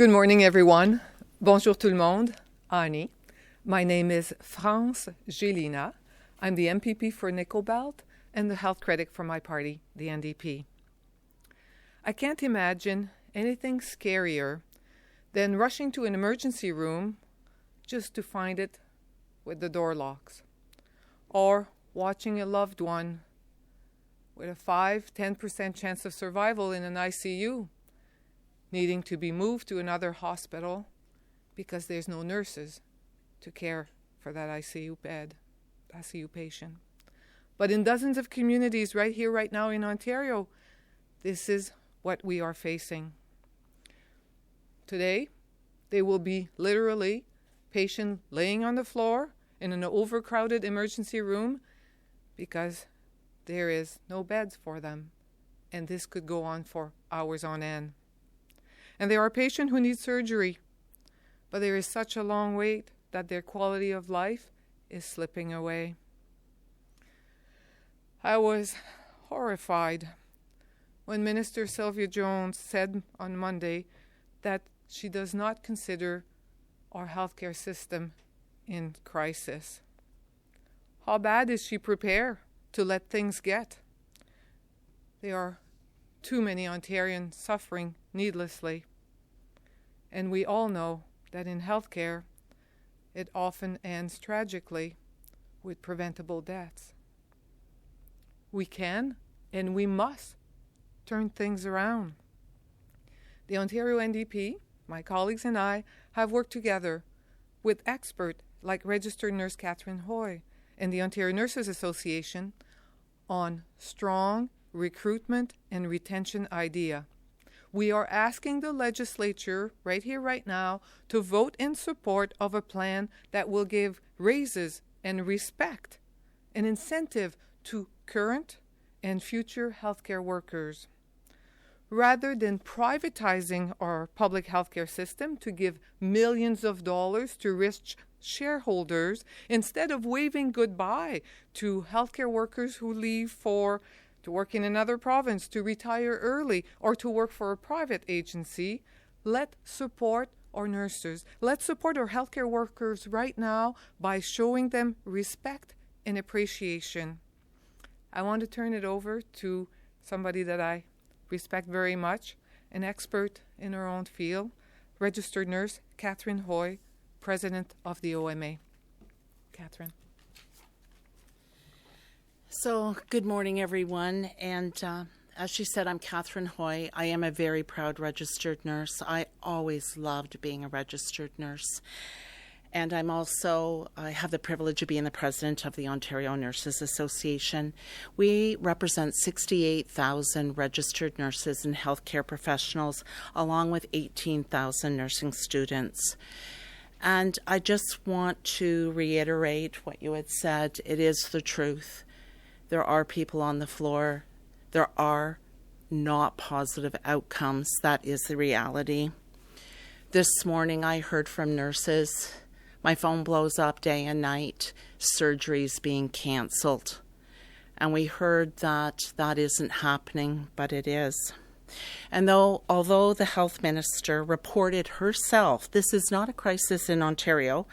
Good morning, everyone. Bonjour tout le monde. Annie. My name is France Gélinas. I'm the MPP for Nickel Belt and the health critic for my party, the ONDP. I can't imagine anything scarier than rushing to an emergency room just to find it with the door locks, or watching a loved one with a 5-10% chance of survival in an ICU needing to be moved to another hospital because there's no nurses to care for that ICU patient. But in dozens of communities right here, right now in Ontario, this is what we are facing. Today, there will be literally patient laying on the floor in an overcrowded emergency room because there is no beds for them. And this could go on for hours on end. And there are patients who need surgery, but there is such a long wait that their quality of life is slipping away. I was horrified when Minister Sylvia Jones said on Monday that she does not consider our healthcare system in crisis. How bad is she prepared to let things get? There are too many Ontarians suffering needlessly. And we all know that in healthcare, it often ends tragically with preventable deaths. We can and we must turn things around. The Ontario NDP, my colleagues and I, have worked together with experts like registered nurse Cathryn Hoy and the Ontario Nurses Association on strong recruitment and retention idea. We are asking the legislature right here, right now, to vote in support of a plan that will give raises and respect and incentive to current and future healthcare workers. Rather than privatizing our public healthcare system to give millions of dollars to rich shareholders, instead of waving goodbye to healthcare workers who leave to work in another province, to retire early, or to work for a private agency, let's support our nurses. Let's support our healthcare workers right now by showing them respect and appreciation. I want to turn it over to somebody that I respect very much, an expert in her own field, registered nurse Cathryn Hoy, president of the OMA. Cathryn. So, good morning, everyone. And as she said, I'm Cathryn Hoy. I am a very proud registered nurse. I always loved being a registered nurse. And I have the privilege of being the president of the Ontario Nurses Association. We represent 68,000 registered nurses and healthcare professionals, along with 18,000 nursing students. And I just want to reiterate what you had said. It is the truth. There are people on the floor. There are not positive outcomes. That is the reality. This morning I heard from nurses. My phone blows up day and night. Surgeries being canceled. And we heard that isn't happening, but it is. And although the health minister reported herself, this is not a crisis in Ontario,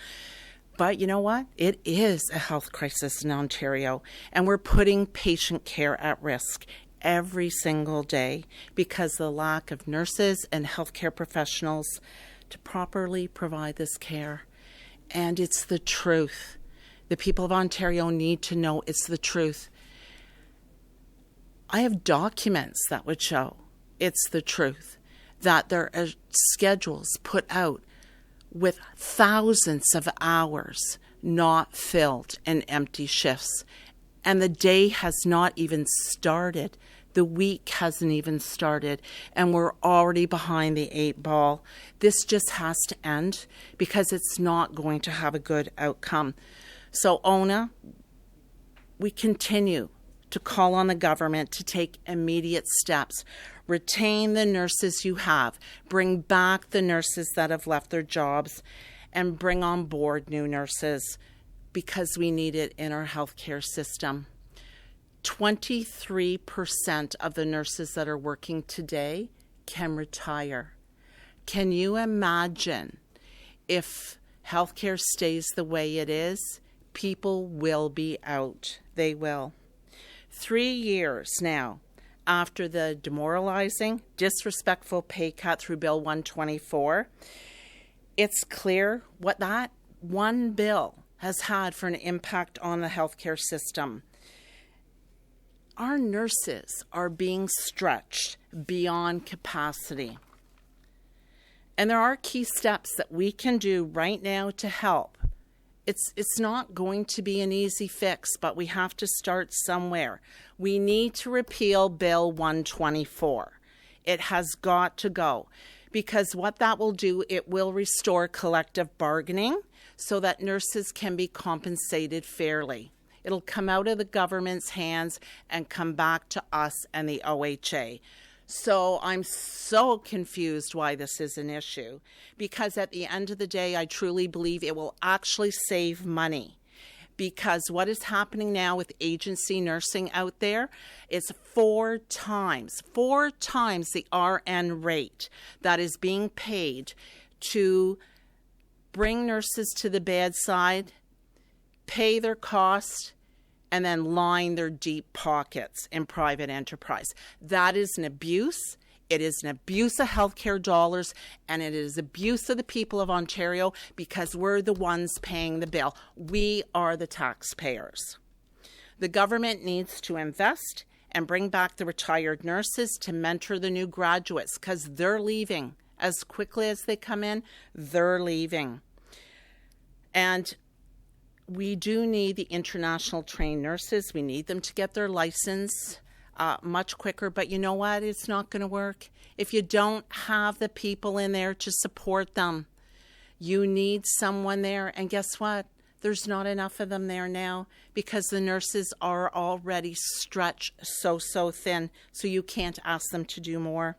but you know what? It is a health crisis in Ontario, and we're putting patient care at risk every single day because of the lack of nurses and healthcare professionals to properly provide this care. And it's the truth. The people of Ontario need to know it's the truth. I have documents that would show it's the truth, that there are schedules put out with thousands of hours not filled and empty shifts. And the day has not even started. The week hasn't even started. And we're already behind the 8 ball. This just has to end because it's not going to have a good outcome. So, ONA, we continue to call on the government to take immediate steps. Retain the nurses you have. Bring back the nurses that have left their jobs and bring on board new nurses because we need it in our healthcare system. 23% of the nurses that are working today can retire. Can you imagine if healthcare stays the way it is? People will be out. They will. 3 years now after the demoralizing, disrespectful pay cut through Bill 124, it's clear what that one bill has had for an impact on the healthcare system. Our nurses are being stretched beyond capacity. And there are key steps that we can do right now to help. It's not going to be an easy fix, but we have to start somewhere. We need to repeal Bill 124. It has got to go, because what that will do, it will restore collective bargaining so that nurses can be compensated fairly. It'll come out of the government's hands and come back to us and the OHA. So I'm so confused why this is an issue, because at the end of the day, I truly believe it will actually save money. Because what is happening now with agency nursing out there is 4 times the RN rate that is being paid to bring nurses to the bedside, pay their cost, and then line their deep pockets in private enterprise. That is an abuse. It is an abuse of healthcare dollars, and it is abuse of the people of Ontario, because we're the ones paying the bill. We are the taxpayers. The government needs to invest and bring back the retired nurses to mentor the new graduates, because they're leaving. As quickly as they come in, they're leaving. And we do need the international trained nurses. We need them to get their license much quicker. But you know what? It's not going to work if you don't have the people in there to support them. You need someone there. And guess what? There's not enough of them there now, because the nurses are already stretched so thin. So you can't ask them to do more.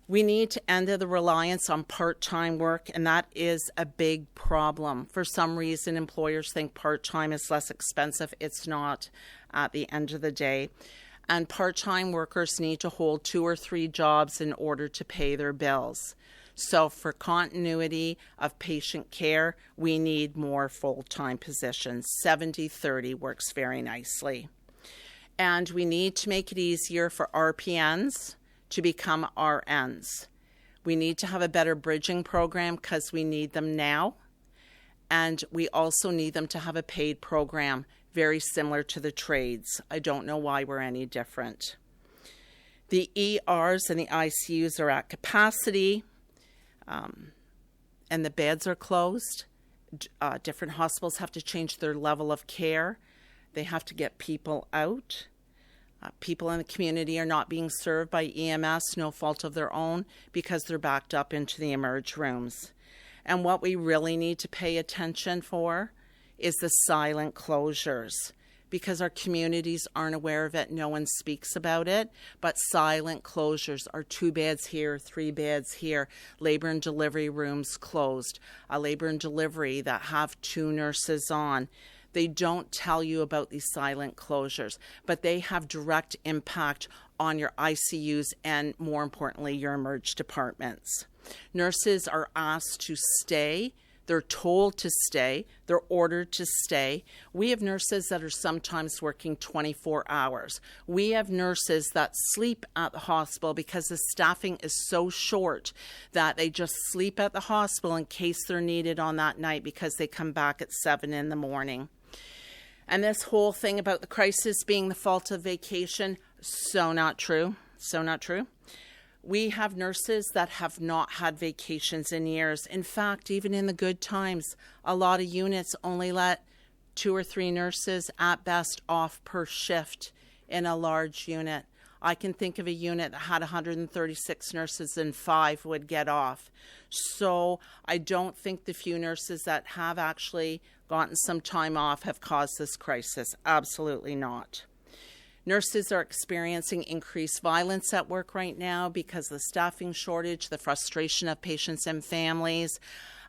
We need to end the reliance on part-time work, and that is a big problem. For some reason, employers think part-time is less expensive. It's not at the end of the day. And part-time workers need to hold 2 or 3 jobs in order to pay their bills. So for continuity of patient care, we need more full-time positions. 70-30 works very nicely. And we need to make it easier for RPNs to become RNs. We need to have a better bridging program, because we need them now. And we also need them to have a paid program, very similar to the trades. I don't know why we're any different. The ERs and the ICUs are at capacity, and the beds are closed. Different hospitals have to change their level of care. They have to get people out. People in the community are not being served by EMS, no fault of their own, because they're backed up into the emerge rooms. And what we really need to pay attention for is the silent closures, because our communities aren't aware of it. No one speaks about it, but silent closures are 2 beds here, 3 beds here, labor and delivery rooms closed, a labor and delivery that have 2 nurses on. They don't tell you about these silent closures, but they have direct impact on your ICUs and, more importantly, your emerge departments. Nurses are asked to stay. They're told to stay. They're ordered to stay. We have nurses that are sometimes working 24 hours. We have nurses that sleep at the hospital because the staffing is so short that they just sleep at the hospital in case they're needed on that night, because they come back at 7 in the morning. And this whole thing about the crisis being the fault of vacation, so not true. So not true. We have nurses that have not had vacations in years. In fact, even in the good times, a lot of units only let 2 or 3 nurses at best off per shift in a large unit. I can think of a unit that had 136 nurses and 5 would get off. So I don't think the few nurses that have actually gotten some time off have caused this crisis. Absolutely not. Nurses are experiencing increased violence at work right now because of the staffing shortage, the frustration of patients and families.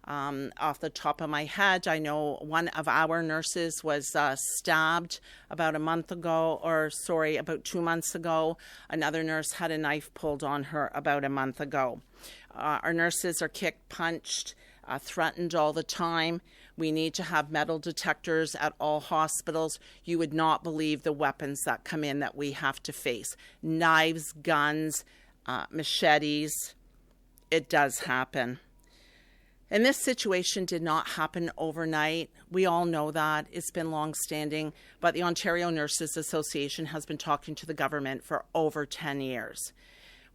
Off the top of my head, I know one of our nurses was stabbed about 2 months ago. Another nurse had a knife pulled on her about a month ago. Our nurses are kicked, punched, threatened all the time. We need to have metal detectors at all hospitals. You would not believe the weapons that come in that we have to face. Knives, guns, machetes. It does happen. And this situation did not happen overnight. We all know that. It's been long-standing. But the Ontario Nurses Association has been talking to the government for over 10 years.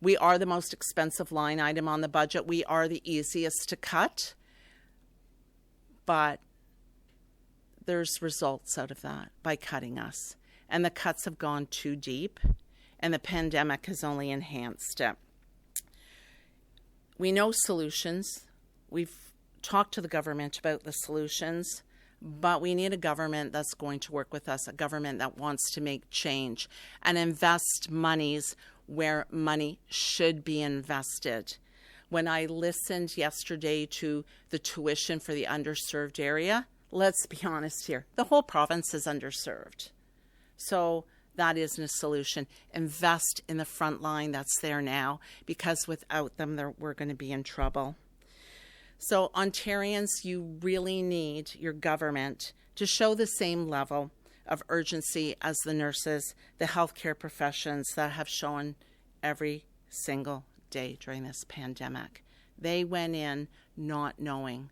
We are the most expensive line item on the budget. We are the easiest to cut. But there's results out of that by cutting us. And the cuts have gone too deep. And the pandemic has only enhanced it. We know solutions. We've talked to the government about the solutions, but we need a government that's going to work with us, a government that wants to make change and invest monies where money should be invested. When I listened yesterday to the tuition for the underserved area, let's be honest here, the whole province is underserved. So that isn't a solution. Invest in the front line that's there now, because without them, we're going to be in trouble. So Ontarians, you really need your government to show the same level of urgency as the nurses, the healthcare professions that have shown every single day during this pandemic. They went in not knowing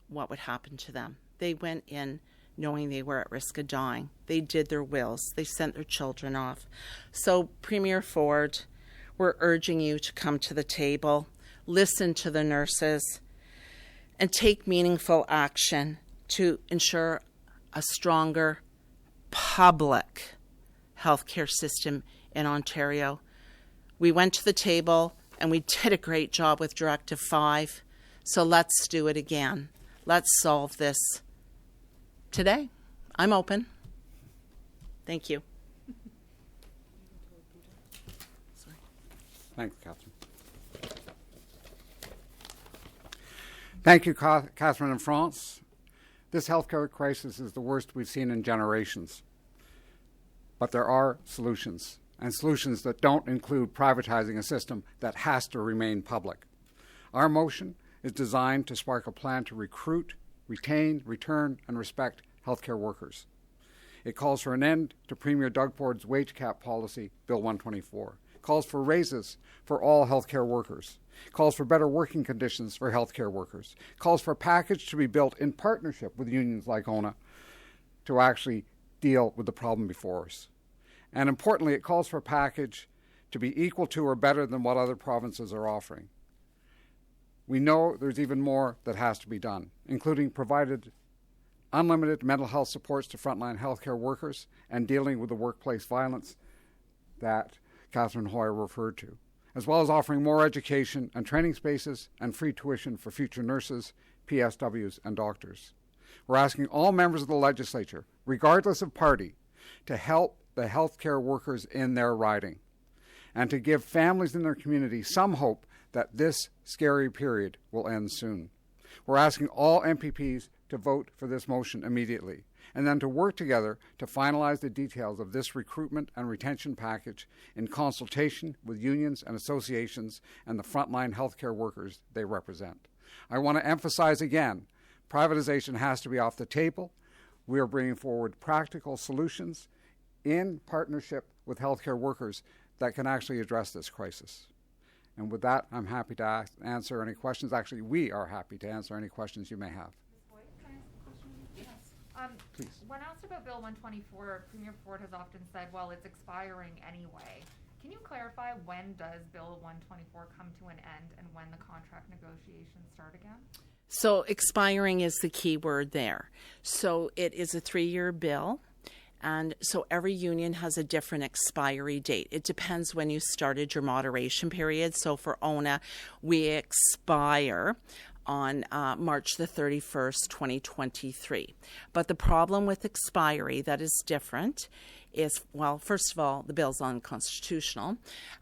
what would happen to them. They went in knowing they were at risk of dying. They did their wills. They sent their children off. So Premier Ford, we're urging you to come to the table, listen to the nurses, and take meaningful action to ensure a stronger public healthcare system in Ontario. We went to the table and we did a great job with Directive 5, so let's do it again. Let's solve this today. I'm open. Thank you. Thanks, Catherine. Thank you, Catherine and France. This healthcare crisis is the worst we've seen in generations. But there are solutions, and solutions that don't include privatizing a system that has to remain public. Our motion is designed to spark a plan to recruit, retain, return, and respect healthcare workers. It calls for an end to Premier Doug Ford's wage cap policy, Bill 124. It calls for raises for all healthcare workers. It calls for better working conditions for healthcare workers. It calls for a package to be built in partnership with unions like ONA to actually deal with the problem before us. And importantly, it calls for a package to be equal to or better than what other provinces are offering. We know there's even more that has to be done, including provided unlimited mental health supports to frontline healthcare workers and dealing with the workplace violence that Cathryn Hoy referred to, as well as offering more education and training spaces and free tuition for future nurses, PSWs, and doctors. We're asking all members of the legislature, regardless of party, to help the healthcare workers in their riding and to give families in their community some hope that this scary period will end soon. We're asking all MPPs to vote for this motion immediately and then to work together to finalize the details of this recruitment and retention package in consultation with unions and associations and the frontline healthcare workers they represent. I want to emphasize again, privatization has to be off the table. We are bringing forward practical solutions in partnership with healthcare workers that can actually address this crisis. And with that, I'm happy to answer any questions. Actually, we are happy to answer any questions you may have. Can I ask a question? Yes. Please. When asked about Bill 124, Premier Ford has often said, well, it's expiring anyway. Can you clarify when does Bill 124 come to an end and when the contract negotiations start again? So expiring is the key word there. So it is a 3-year bill. And so every union has a different expiry date. It depends when you started your moderation period. So for ONA, we expire on March the 31st, 2023. But the problem with expiry that is different is, well, first of all, the bill's unconstitutional,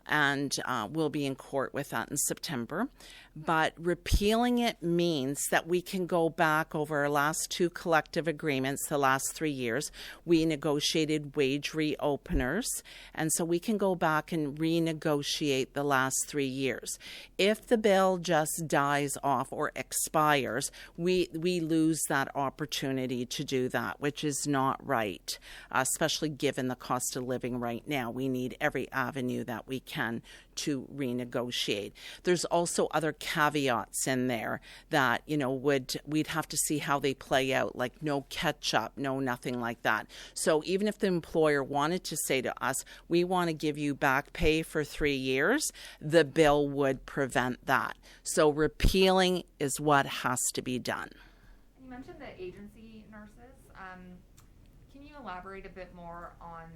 and we'll be in court with that in September. But repealing it means that we can go back over our last 2 collective agreements, the last 3 years. We negotiated wage reopeners, and so we can go back and renegotiate the last 3 years. If the bill just dies off or expires, we lose that opportunity to do that, which is not right, especially given the cost of living right now. We need every avenue that we can to renegotiate. There's also other caveats in there that, we'd have to see how they play out, like no catch-up, no nothing like that. So even if the employer wanted to say to us, we want to give you back pay for 3 years, the bill would prevent that. So repealing is what has to be done. You mentioned the agency nurses. Can you elaborate a bit more on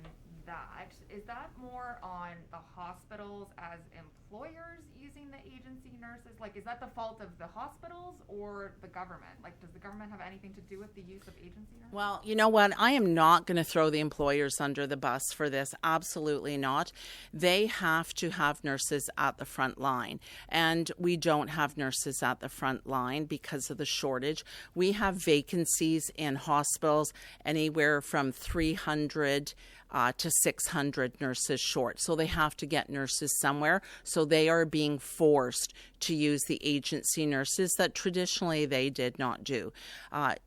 that? Is that more on the hospitals as employers using the agency nurses? Like, is that the fault of the hospitals or the government? Like, does the government have anything to do with the use of agency nurses? Well, you know what? I am not going to throw the employers under the bus for this. Absolutely not. They have to have nurses at the front line, and we don't have nurses at the front line because of the shortage. We have vacancies in hospitals anywhere from 300 to 600 nurses short. So they have to get nurses somewhere. So they are being forced to use the agency nurses that traditionally they did not do.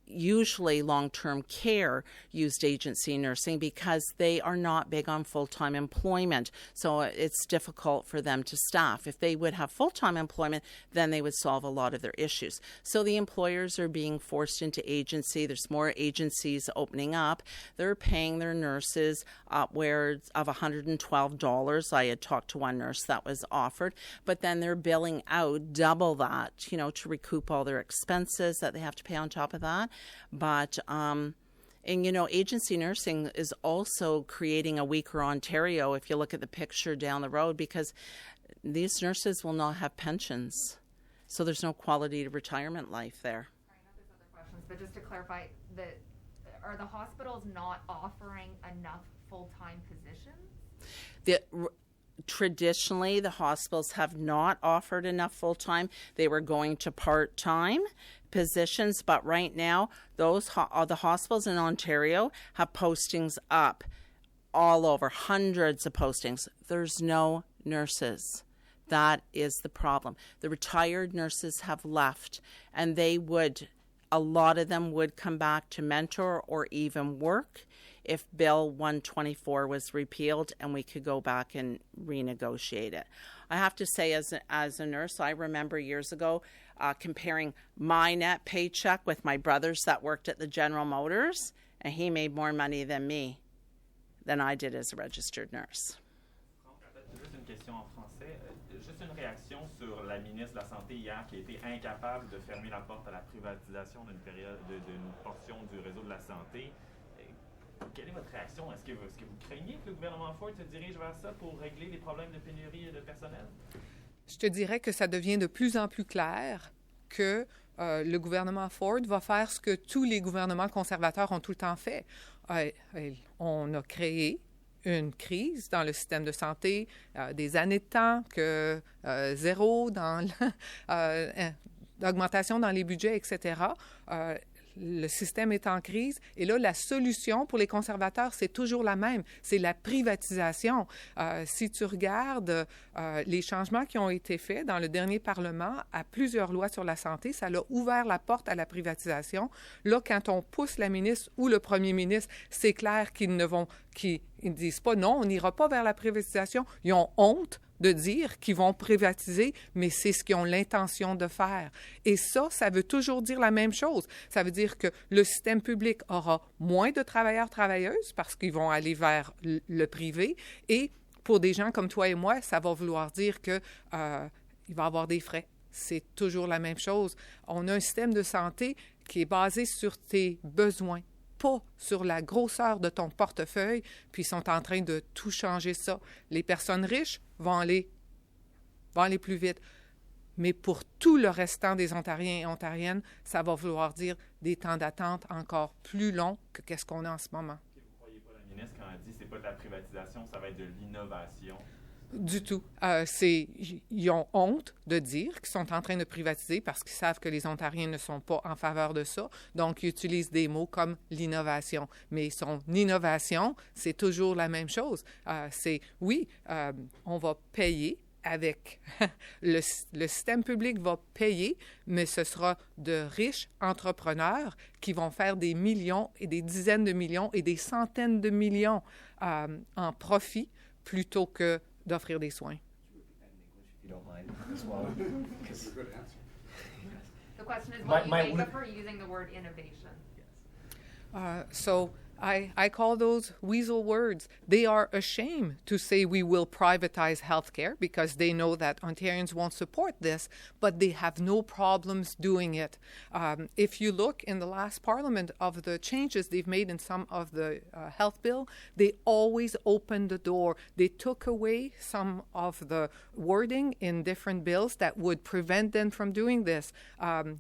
Usually long-term care used agency nursing because they are not big on full-time employment. So it's difficult for them to staff. If they would have full-time employment, then they would solve a lot of their issues. So the employers are being forced into agency. There's more agencies opening up. They're paying their nurses upwards of $112. I had talked to one nurse that was offered, but then they're billing out double that, to recoup all their expenses that they have to pay on top of that. But, agency nursing is also creating a weaker Ontario if you look at the picture down the road, because these nurses will not have pensions. So there's no quality of retirement life there. Sorry, I know there's other questions, but just to clarify, are the hospitals not offering enough full-time positions? Traditionally, the hospitals have not offered enough full-time. They were going to part-time positions, but right now, the hospitals in Ontario have postings up all over, hundreds of postings. There's no nurses. That is the problem. The retired nurses have left, and a lot of them would come back to mentor or even work if Bill 124 was repealed and we could go back and renegotiate it. I have to say, as a nurse, I remember years ago comparing my net paycheck with my brother's that worked at the General Motors, and he made more money than I did as a registered nurse. Juste une question en français. Juste une réaction sur la ministre de la Santé hier qui a été incapable de fermer la porte à la privatisation d'une portion du réseau de la santé. Quelle est votre réaction? Est-ce que vous craignez que le gouvernement Ford se dirige vers ça pour régler les problèmes de pénurie de personnel? Je te dirais que ça devient de plus en plus clair que le gouvernement Ford va faire ce que tous les gouvernements conservateurs ont tout le temps fait. On a créé une crise dans le système de santé, des années de temps que zéro dans l'augmentation dans les budgets, etc. Le système est en crise. Et là, la solution pour les conservateurs, c'est toujours la même. C'est la privatisation. Si tu regardes les changements qui ont été faits dans le dernier Parlement à plusieurs lois sur la santé, ça a ouvert la porte à la privatisation. Là, quand on pousse la ministre ou le premier ministre, c'est clair qu'ils ne disent pas non, on n'ira pas vers la privatisation. Ils ont honte de dire qu'ils vont privatiser, mais c'est ce qu'ils ont l'intention de faire. Et ça veut toujours dire la même chose. Ça veut dire que le système public aura moins de travailleurs-travailleuses parce qu'ils vont aller vers le privé. Et pour des gens comme toi et moi, ça va vouloir dire qu'il va y avoir des frais. C'est toujours la même chose. On a un système de santé qui est basé sur tes besoins, pas sur la grosseur de ton portefeuille, puis ils sont en train de tout changer ça. Les personnes riches vont aller plus vite. Mais pour tout le restant des Ontariens et Ontariennes, ça va vouloir dire des temps d'attente encore plus longs que qu'est-ce qu'on a en ce moment. Vous ne croyez pas la ministre quand elle dit que ce n'est pas de la privatisation, ça va être de l'innovation. Du tout. Ils ont honte de dire qu'ils sont en train de privatiser parce qu'ils savent que les Ontariens ne sont pas en faveur de ça. Donc, ils utilisent des mots comme l'innovation. Mais son innovation, c'est toujours la même chose. On va payer avec le système public va payer, mais ce sera de riches entrepreneurs qui vont faire des millions et des dizaines de millions et des centaines de millions en profit plutôt que d'offrir des soins. If you don't mind as well. Good answer. The question is what you make of her using the word innovation. So I call those weasel words. They are ashamed to say we will privatize healthcare because they know that Ontarians won't support this, but they have no problems doing it. If you look in the last parliament of the changes they've made in some of the health bill, they always opened the door. They took away some of the wording in different bills that would prevent them from doing this.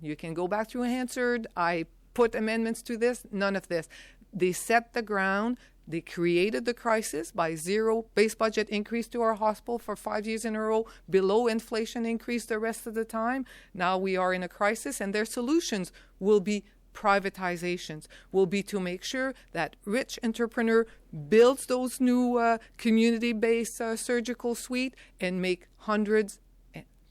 You can go back to Hansard. I put amendments to this, none of this. They set the ground. They created the crisis by zero base budget increase to our hospital for 5 years in a row, below inflation increase the rest of the time. Now we are in a crisis, and their solutions will be privatizations, will be to make sure that rich entrepreneur builds those new community-based surgical suite and make hundreds,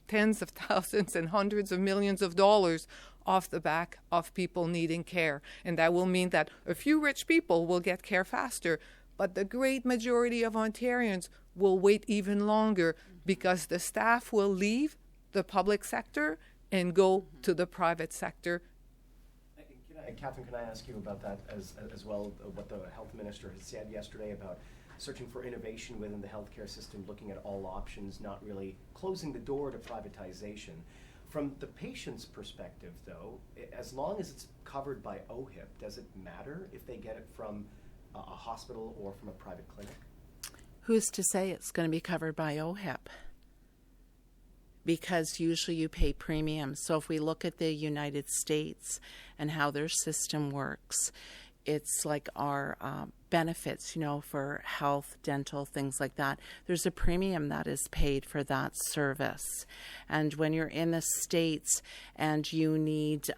tens of thousands and hundreds of millions of dollars off the back of people needing care. And that will mean that a few rich people will get care faster, but the great majority of Ontarians will wait even longer because the staff will leave the public sector and go to the private sector. Cathryn, can I ask you about that as well, what the health minister has said yesterday about searching for innovation within the healthcare system, looking at all options, not really closing the door to privatization. From the patient's perspective, though, as long as it's covered by OHIP, does it matter if they get it from a hospital or from a private clinic? Who's to say it's going to be covered by OHIP? Because usually you pay premiums. So if we look at the United States and how their system works, it's like our benefits, for health, dental, things like that. There's a premium that is paid for that service. And when you're in the States and you need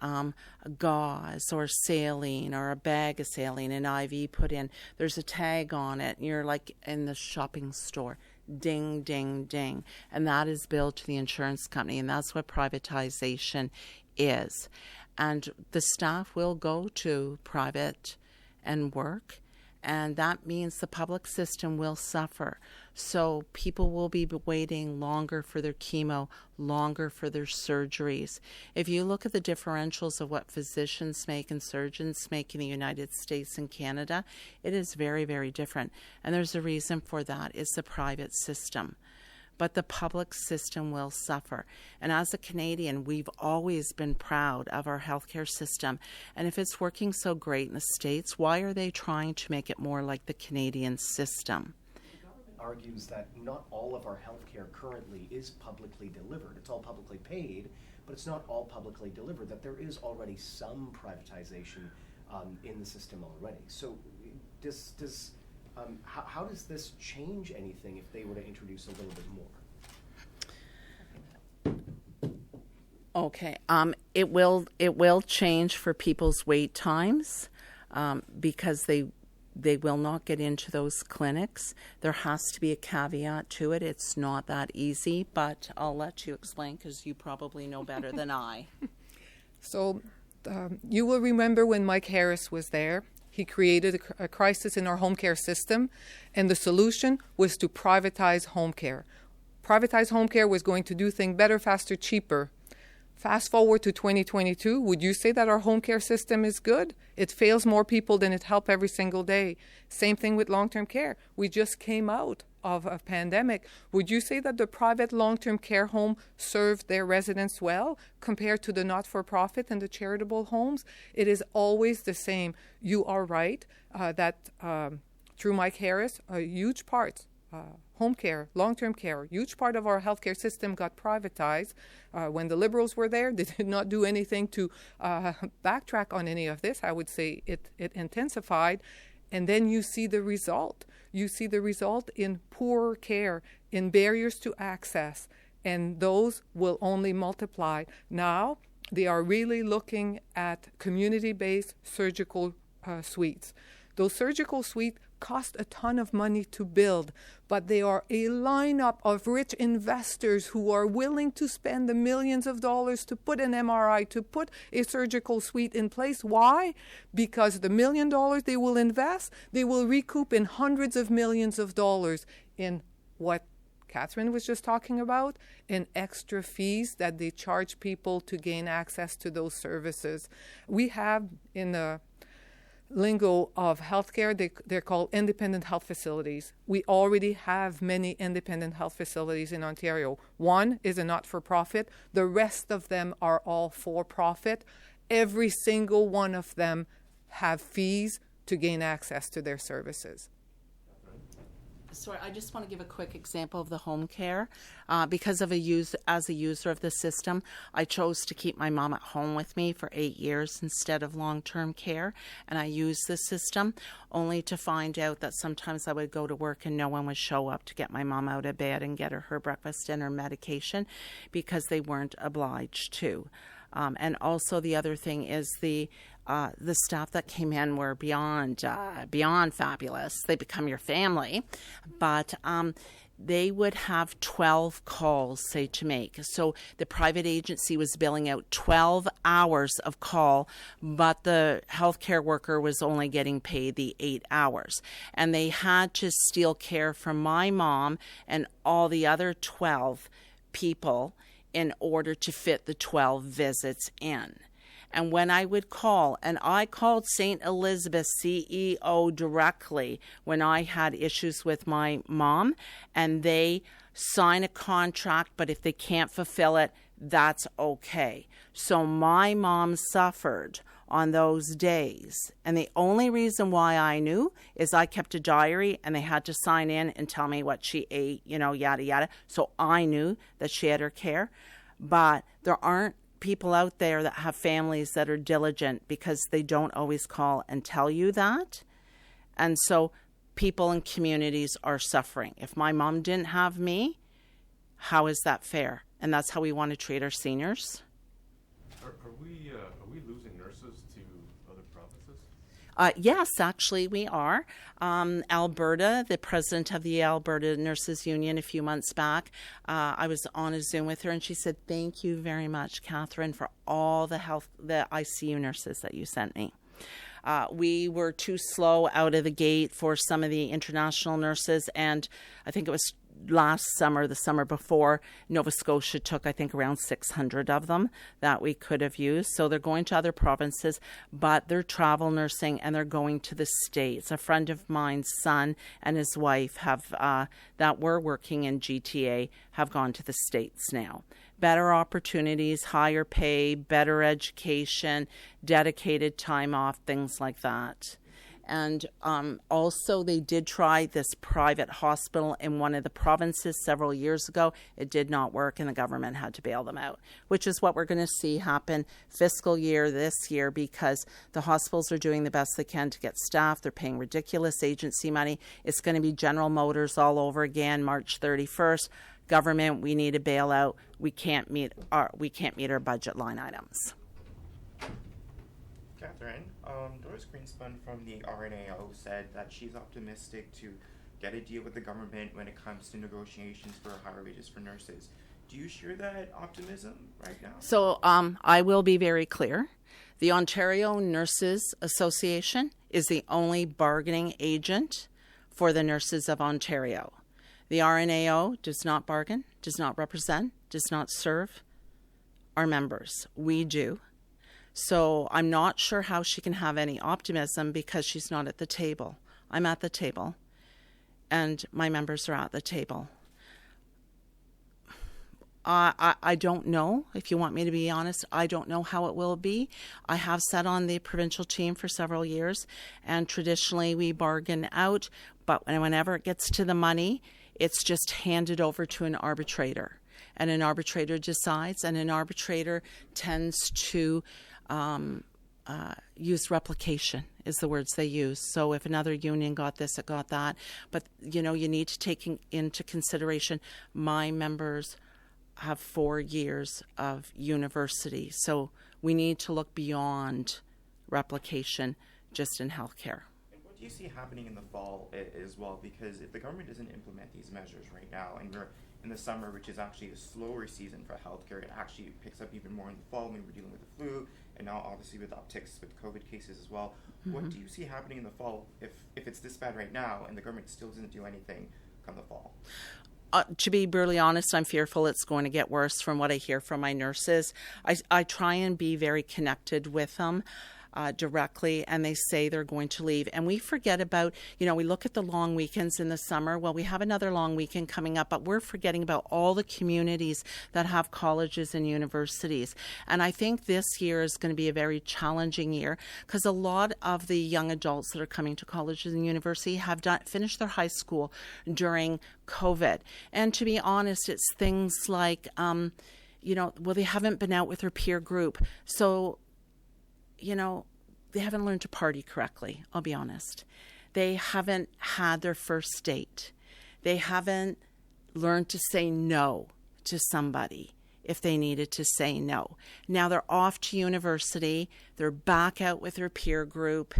gauze or saline or a bag of saline, an IV put in, there's a tag on it, and you're like in the shopping store. Ding, ding, ding. And that is billed to the insurance company, and that's what privatization is. And the staff will go to private and work, and that means the public system will suffer. So people will be waiting longer for their chemo, longer for their surgeries. If you look at the differentials of what physicians make and surgeons make in the United States and Canada, it is very, very different. And there's a reason for that. It's the private system. But the public system will suffer. And as a Canadian, we've always been proud of our healthcare system. And if it's working so great in the States, why are they trying to make it more like the Canadian system? The government argues that not all of our healthcare currently is publicly delivered. It's all publicly paid, but it's not all publicly delivered, that there is already some privatization in the system already. So how does this change anything if they were to introduce a little bit more? Okay, it will change for people's wait times because they will not get into those clinics. There has to be a caveat to it. It's not that easy, but I'll let you explain because you probably know better than I. So you will remember when Mike Harris was there. He created a crisis in our home care system, and the solution was to privatize home care. Privatized home care was going to do things better, faster, cheaper. Fast forward to 2022, would you say that our home care system is good? It fails more people than it helps every single day. Same thing with long-term care. We just came out of a pandemic. Would you say that the private long-term care home served their residents well compared to the not-for-profit and the charitable homes? It is always the same. You are right that through Mike Harris, a huge part, home care, long-term care, huge part of our healthcare system got privatized. When the Liberals were there, they did not do anything to backtrack on any of this. I would say it intensified. And then you see the result. You see the result in poorer care, in barriers to access, and those will only multiply. Now, they are really looking at community-based surgical suites. Those surgical suites cost a ton of money to build, but they are a lineup of rich investors who are willing to spend the millions of dollars to put an MRI, to put a surgical suite in place. Why? Because the $1 million they will invest, they will recoup in hundreds of millions of dollars in what Cathryn was just talking about, in extra fees that they charge people to gain access to those services. We have in the lingo of healthcare, they're called independent health facilities. We already have many independent health facilities in Ontario. One is a not-for-profit. The rest of them are all for-profit. Every single one of them have fees to gain access to their services. Sorry, I just want to give a quick example of the home care. Because as a user of the system, I chose to keep my mom at home with me for 8 years instead of long-term care, and I used the system only to find out that sometimes I would go to work and no one would show up to get my mom out of bed and get her breakfast and her medication because they weren't obliged to. And also the other thing is the staff that came in were beyond fabulous. They become your family, but they would have 12 calls, say, to make. So the private agency was billing out 12 hours of call, but the healthcare worker was only getting paid the 8 hours. And they had to steal care from my mom and all the other 12 people in order to fit the 12 visits in. And when I would call, and I called St. Elizabeth CEO directly when I had issues with my mom, and they sign a contract, but if they can't fulfill it, that's okay. So my mom suffered on those days. And the only reason why I knew is I kept a diary and they had to sign in and tell me what she ate, yada, yada. So I knew that she had her care. But there aren't people out there that have families that are diligent because they don't always call and tell you that. And so people in communities are suffering. If my mom didn't have me, how is that fair? And that's how we want to treat our seniors. Are we losing nurses to other provinces? Yes, actually we are. Alberta, the president of the Alberta Nurses Union a few months back, I was on a Zoom with her and she said, "Thank you very much, Cathryn, for all the ICU nurses that you sent me." We were too slow out of the gate for some of the international nurses, and I think it was last summer, the summer before, Nova Scotia took, I think, around 600 of them that we could have used. So they're going to other provinces, but they're travel nursing and they're going to the States. A friend of mine's son and his wife have that were working in GTA have gone to the States now. Better opportunities, higher pay, better education, dedicated time off, things like that. And also they did try this private hospital in one of the provinces several years ago. It did not work and the government had to bail them out, which is what we're going to see happen fiscal year this year because the hospitals are doing the best they can to get staff. They're paying ridiculous agency money. It's going to be General Motors all over again, March 31st. Government, we need a bailout. We can't meet our budget line items. Cathryn, Doris Greenspan from the RNAO said that she's optimistic to get a deal with the government when it comes to negotiations for higher wages for nurses. Do you share that optimism right now? So I will be very clear. The Ontario Nurses Association is the only bargaining agent for the nurses of Ontario. The RNAO does not bargain, does not represent, does not serve our members. We do. So I'm not sure how she can have any optimism because she's not at the table. I'm at the table, and my members are at the table. I don't know, if you want me to be honest, I don't know how it will be. I have sat on the provincial team for several years, and traditionally we bargain out, but whenever it gets to the money, it's just handed over to an arbitrator. And an arbitrator decides, and an arbitrator tends to use replication is the words they use. So if another union got this, it got that. But, you need to take into consideration my members have 4 years of university. So we need to look beyond replication just in healthcare. And what do you see happening in the fall as well? Because if the government doesn't implement these measures right now, and we're in the summer, which is actually a slower season for healthcare, it actually picks up even more in the fall when we're dealing with the flu, and now obviously with upticks with COVID cases as well. Mm-hmm. What do you see happening in the fall if it's this bad right now and the government still doesn't do anything come the fall? To be brutally honest, I'm fearful it's going to get worse from what I hear from my nurses. I try and be very connected with them directly, and they say they're going to leave. And we forget about, we look at the long weekends in the summer. Well, we have another long weekend coming up, but we're forgetting about all the communities that have colleges and universities. And I think this year is going to be a very challenging year because a lot of the young adults that are coming to colleges and university have finished their high school during COVID. And to be honest, it's things like, they haven't been out with their peer group. So, they haven't learned to party correctly, I'll be honest. They haven't had their first date. They haven't learned to say no to somebody if they needed to say no. Now they're off to university. They're back out with their peer group.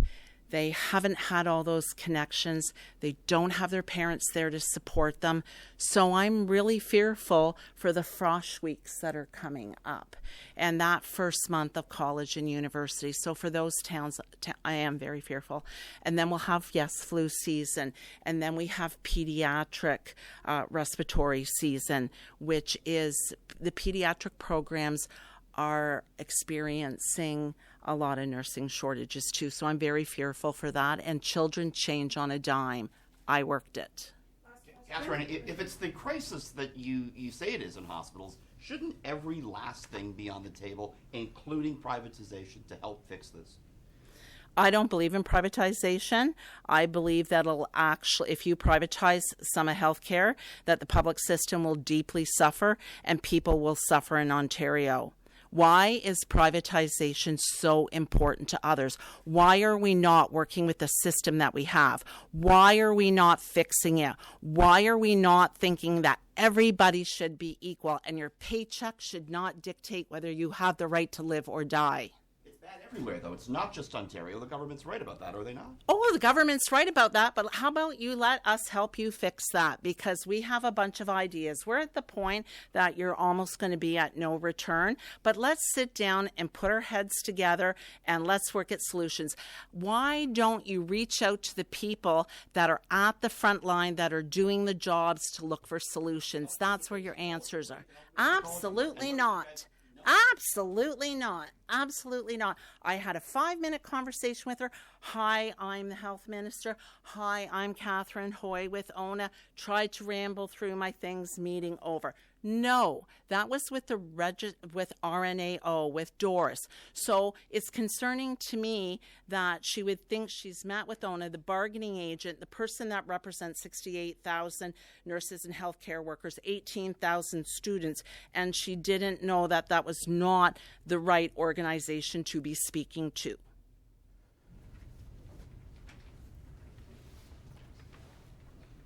They haven't had all those connections. They don't have their parents there to support them. So I'm really fearful for the frosh weeks that are coming up and that first month of college and university. So for those towns, I am very fearful. And then we'll have, flu season. And then we have pediatric respiratory season, which is the pediatric programs are experiencing a lot of nursing shortages too. So I'm very fearful for that. And children change on a dime. I worked it. Cathryn, if it's the crisis that you say it is in hospitals, shouldn't every last thing be on the table, including privatization, to help fix this? I don't believe in privatization. I believe that if you privatize some of healthcare, that the public system will deeply suffer and people will suffer in Ontario. Why is privatization so important to others? Why are we not working with the system that we have? Why are we not fixing it? Why are we not thinking that everybody should be equal and your paycheck should not dictate whether you have the right to live or die? It's bad everywhere, though. It's not just Ontario. The government's right about that, are they not? Oh, the government's right about that, but how about you let us help you fix that? Because we have a bunch of ideas. We're at the point that you're almost going to be at no return, but let's sit down and put our heads together and let's work at solutions. Why don't you reach out to the people that are at the front line, that are doing the jobs to look for solutions? That's where your answers are. Absolutely not. Absolutely not. Absolutely not. I had a 5-minute conversation with her. Hi, I'm the health minister. Hi, I'm Cathryn Hoy with ONA. Tried to ramble through my things, meeting over. No, that was with with RNAO, with Doris. So it's concerning to me that she would think she's met with ONA, the bargaining agent, the person that represents 68,000 nurses and healthcare workers, 18,000 students, and she didn't know that that was not the right organization to be speaking to.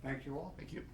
Thank you all. Thank you.